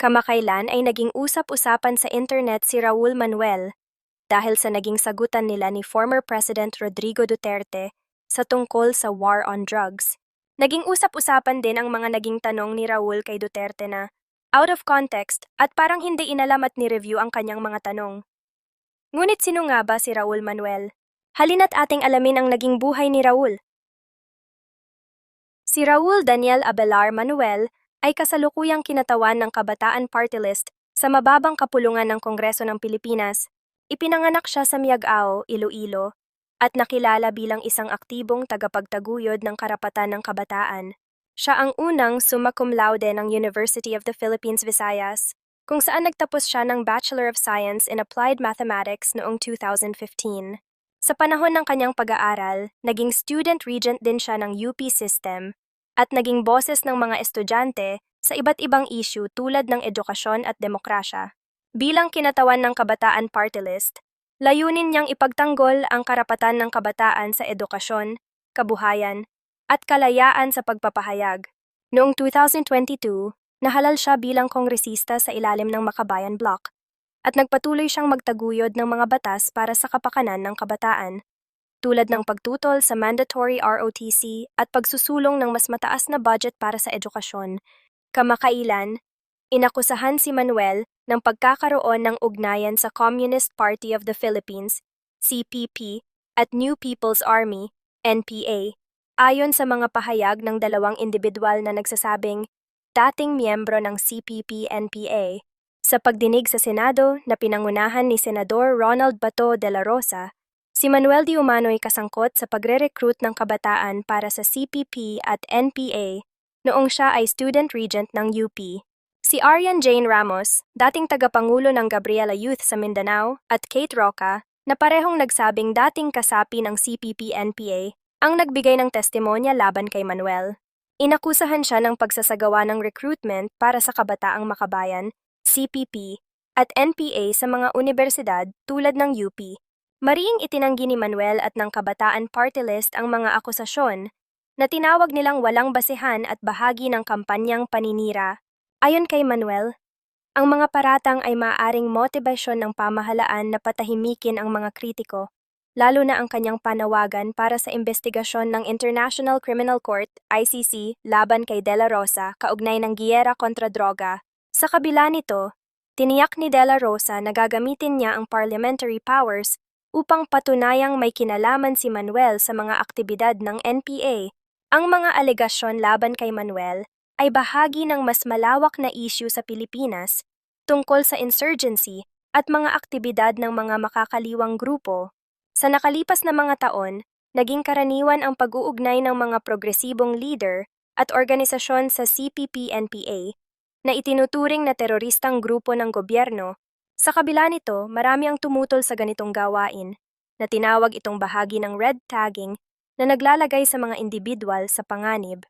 Kamakailan ay naging usap-usapan sa internet si Raul Manuel dahil sa naging sagutan nila ni former President Rodrigo Duterte sa tungkol sa war on drugs. Naging usap-usapan din ang mga naging tanong ni Raul kay Duterte na out of context at parang hindi inalam at ni-review ang kanyang mga tanong. Ngunit sino nga ba si Raul Manuel? Halina't ating alamin ang naging buhay ni Raul. Si Raul Daniel Abelar Manuel ay kasalukuyang kinatawan ng Kabataan Party List sa mababang kapulungan ng Kongreso ng Pilipinas. Ipinanganak siya sa Miagao, Iloilo, at nakilala bilang isang aktibong tagapagtaguyod ng karapatan ng kabataan. Siya ang unang summa cum laude ng University of the Philippines Visayas, kung saan nagtapos siya ng Bachelor of Science in Applied Mathematics noong 2015. Sa panahon ng kanyang pag-aaral, naging student regent din siya ng UP System at naging boses ng mga estudyante sa iba't ibang issue tulad ng edukasyon at demokrasya. Bilang kinatawan ng Kabataan Party List, layunin niyang ipagtanggol ang karapatan ng kabataan sa edukasyon, kabuhayan, at kalayaan sa pagpapahayag. Noong 2022, nahalal siya bilang kongresista sa ilalim ng Makabayan Bloc at nagpatuloy siyang magtaguyod ng mga batas para sa kapakanan ng kabataan, tulad ng pagtutol sa mandatory ROTC at pagsusulong ng mas mataas na budget para sa edukasyon. Kamakailan, inakusahan si Manuel ng pagkakaroon ng ugnayan sa Communist Party of the Philippines, CPP, at New People's Army, NPA, ayon sa mga pahayag ng dalawang individual na nagsasabing dating miyembro ng CPP-NPA. Sa pagdinig sa Senado na pinangunahan ni Senador Ronald Bato de la Rosa, si Manuel di umano'y kasangkot sa pagre-recruit ng kabataan para sa CPP at NPA noong siya ay student regent ng UP. Si Arian Jane Ramos, dating tagapangulo ng Gabriela Youth sa Mindanao, at Kate Roca, na parehong nagsabing dating kasapi ng CPP-NPA, ang nagbigay ng testimonya laban kay Manuel. Inakusahan siya ng pagsasagawa ng recruitment para sa Kabataang Makabayan, CPP, at NPA sa mga universidad tulad ng UP. Mariing itinanggi ni Manuel at ng Kabataan Party List ang mga akusasyon na tinawag nilang walang basehan at bahagi ng kampanyang paninira. Ayon kay Manuel, ang mga paratang ay maaaring motibasyon ng pamahalaan na patahimikin ang mga kritiko, lalo na ang kanyang panawagan para sa investigasyon ng International Criminal Court, ICC, laban kay De La Rosa kaugnay ng giyera kontra droga. Sa kabila nito, tiniyak ni De La Rosa na gagamitin niya ang parliamentary powers upang patunayang may kinalaman si Manuel sa mga aktibidad ng NPA. Ang mga alegasyon laban kay Manuel ay bahagi ng mas malawak na issue sa Pilipinas tungkol sa insurgency at mga aktibidad ng mga makakaliwang grupo. Sa nakalipas na mga taon, naging karaniwan ang pag-uugnay ng mga progresibong leader at organisasyon sa CPP-NPA na itinuturing na teroristang grupo ng gobyerno. Sa kabila nito, marami ang tumutol sa ganitong gawain na tinawag itong bahagi ng red tagging na naglalagay sa mga individual sa panganib.